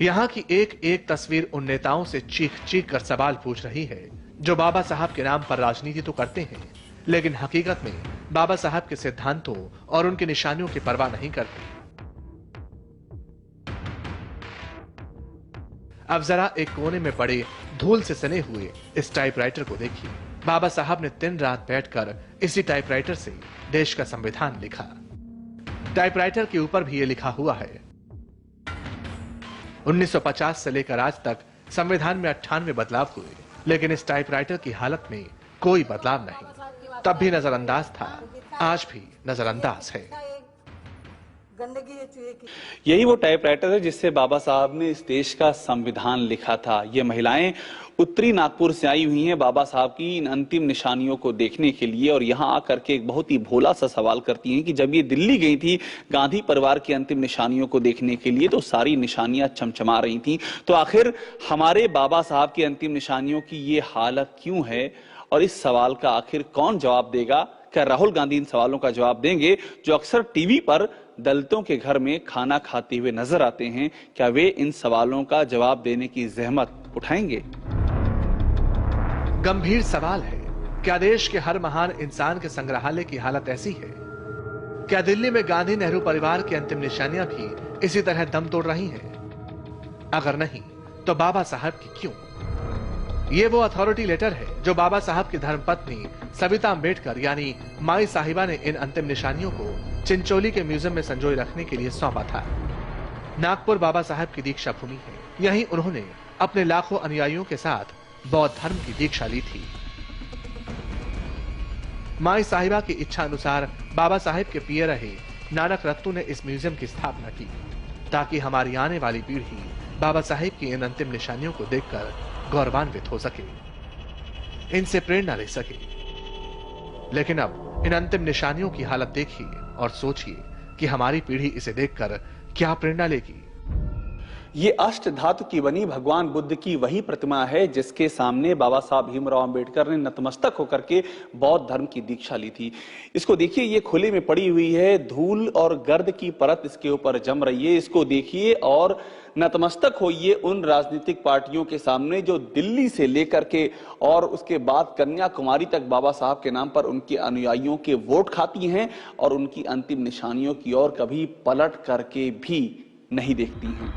यहाँ की एक एक तस्वीर उन नेताओं से चीख चीख कर सवाल पूछ रही है जो बाबा साहब के नाम पर राजनीति तो करते हैं, लेकिन हकीकत में बाबा साहब के सिद्धांतों और उनकी निशानियों की परवाह नहीं करते। अब जरा एक कोने में पड़े धूल से सने हुए इस टाइपराइटर को देखिए। बाबा साहब ने दिन रात बैठकर इसी टाइपराइटर से देश का संविधान लिखा। टाइपराइटर के ऊपर भी ये लिखा हुआ है 1950 से लेकर आज तक संविधान में 98 बदलाव हुए, लेकिन इस टाइपराइटर की हालत में कोई बदलाव नहीं। तब भी नजरअंदाज था, आज भी नजरअंदाज है। यही वो टाइपराइटर है जिससे बाबा साहब ने इस देश का संविधान लिखा था। ये महिलाएं उत्तरी नागपुर से आई हुई हैं बाबा साहब की इन अंतिम निशानियों को देखने के लिए, और यहाँ आकर के एक बहुत ही भोला सा सवाल करती हैं कि जब ये दिल्ली गई थी गांधी परिवार की अंतिम निशानियों को देखने के लिए तो सारी निशानियां चमचमा रही थी, तो आखिर हमारे बाबा साहब की अंतिम निशानियों की ये हालत क्यों है? और इस सवाल का आखिर कौन जवाब देगा? क्या राहुल गांधी इन सवालों का जवाब देंगे जो अक्सर टीवी पर दलितों के घर में खाना खाते हुए नजर आते हैं? क्या वे इन सवालों का जवाब देने की जहमत उठाएंगे? गंभीर सवाल है, क्या देश के हर महान इंसान के संग्रहालय की हालत ऐसी है? क्या दिल्ली में गांधी नेहरू परिवार की अंतिम निशानियां भी इसी तरह दम तोड़ रही हैं? अगर नहीं तो बाबा साहब की क्यों? ये वो अथॉरिटी लेटर है जो बाबा साहब की धर्मपत्नी सविता अम्बेडकर यानी माई साहिबा ने इन अंतिम निशानियों को चिंचोली के म्यूजियम में संजोए रखने के लिए सौंपा था। नागपुर बाबा साहब की दीक्षा भूमि है। यहीं उन्होंने अपने लाखों अनुयायियों के साथ बौद्ध धर्म की दीक्षा ली थी। माई साहिबा की इच्छा अनुसार बाबा साहेब के पिए रहे नानक रत्तू ने इस म्यूजियम की स्थापना की ताकि हमारी आने वाली पीढ़ी बाबा साहेब की इन अंतिम निशानियों को देखकर गौरवान्वित हो सके, इनसे प्रेरणा ले सके। लेकिन अब इन अंतिम निशानियों की हालत देखिए और सोचिए कि हमारी पीढ़ी इसे देखकर क्या प्रेरणा लेगी। ये अष्ट धातु की बनी भगवान बुद्ध की वही प्रतिमा है जिसके सामने बाबा साहब भीमराव अंबेडकर ने नतमस्तक होकर के बौद्ध धर्म की दीक्षा ली थी। इसको देखिए, ये खुले में पड़ी हुई है, धूल और गर्द की परत इसके ऊपर जम रही है। इसको देखिए और नतमस्तक होइए उन राजनीतिक पार्टियों के सामने जो दिल्ली से लेकर के और उसके बाद कन्याकुमारी तक बाबा साहब के नाम पर उनके अनुयायियों के वोट खाती हैं और उनकी अंतिम निशानियों की ओर कभी पलट करके भी नहीं देखती हैं।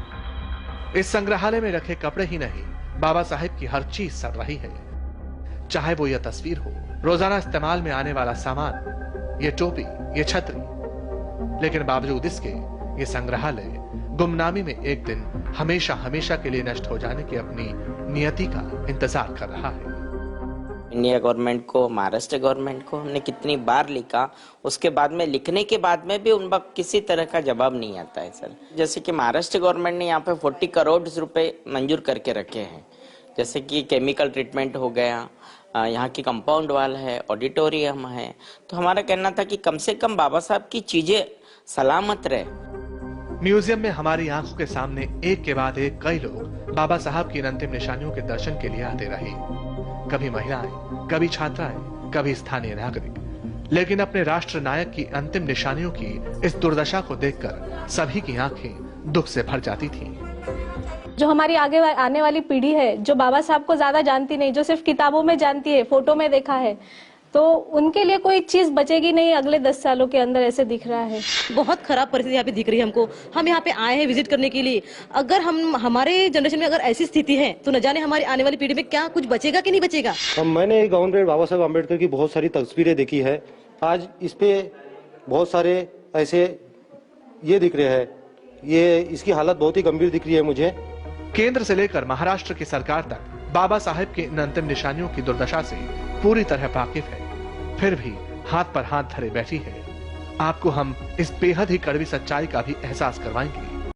इस संग्रहालय में रखे कपड़े ही नहीं, बाबा साहेब की हर चीज सड़ रही है। चाहे वो यह तस्वीर हो, रोजाना इस्तेमाल में आने वाला सामान, ये टोपी, ये छतरी, लेकिन बावजूद इसके ये संग्रहालय गुमनामी में एक दिन हमेशा हमेशा के लिए नष्ट हो जाने की अपनी नियति का इंतजार कर रहा है। इंडिया गवर्नमेंट को, महाराष्ट्र गवर्नमेंट को हमने कितनी बार लिखा, उसके बाद में लिखने के बाद में भी उन पर किसी तरह का जवाब नहीं आता है सर। जैसे कि महाराष्ट्र गवर्नमेंट ने यहाँ पे 40 करोड़ रुपए मंजूर करके रखे हैं, जैसे कि केमिकल ट्रीटमेंट हो गया, यहाँ की कंपाउंड वाल है, ऑडिटोरियम है। तो हमारा कहना था कि कम से कम बाबा साहब की चीजें सलामत रहे। म्यूजियम में हमारी आंखों के सामने एक के बाद एक कई लोग बाबा साहब की अंतिम निशानियों के दर्शन के लिए आते रहे। कभी महिलाएं, कभी छात्राएं, कभी स्थानीय नागरिक, लेकिन अपने राष्ट्र नायक की अंतिम निशानियों की इस दुर्दशा को देखकर सभी की आंखें दुख से भर जाती थीं। जो हमारी आगे आने वाली पीढ़ी है, जो बाबा साहब को ज्यादा जानती नहीं, जो सिर्फ किताबों में जानती है, फोटो में देखा है, तो उनके लिए कोई चीज बचेगी नहीं अगले 10 सालों के अंदर, ऐसे दिख रहा है। बहुत खराब परिस्थिति यहाँ पे दिख रही है हमको। हम यहाँ पे आए हैं विजिट करने के लिए। अगर हम हमारे जनरेशन में अगर ऐसी स्थिति है तो न जाने हमारी आने वाली पीढ़ी में क्या कुछ बचेगा कि नहीं बचेगा। मैंने गवर्नमेंट बाबा साहब अम्बेडकर की बहुत सारी तस्वीरें देखी है। आज इस पे बहुत सारे ऐसे ये दिख रहे हैं, ये इसकी हालत बहुत ही गंभीर दिख रही है मुझे। केंद्र से लेकर महाराष्ट्र की सरकार तक बाबा साहेब की इन अंतिम निशानियों की दुर्दशा से पूरी तरह वाकिफ है, फिर भी हाथ पर हाथ धरे बैठी है। आपको हम इस बेहद ही कड़वी सच्चाई का भी एहसास करवाएंगे।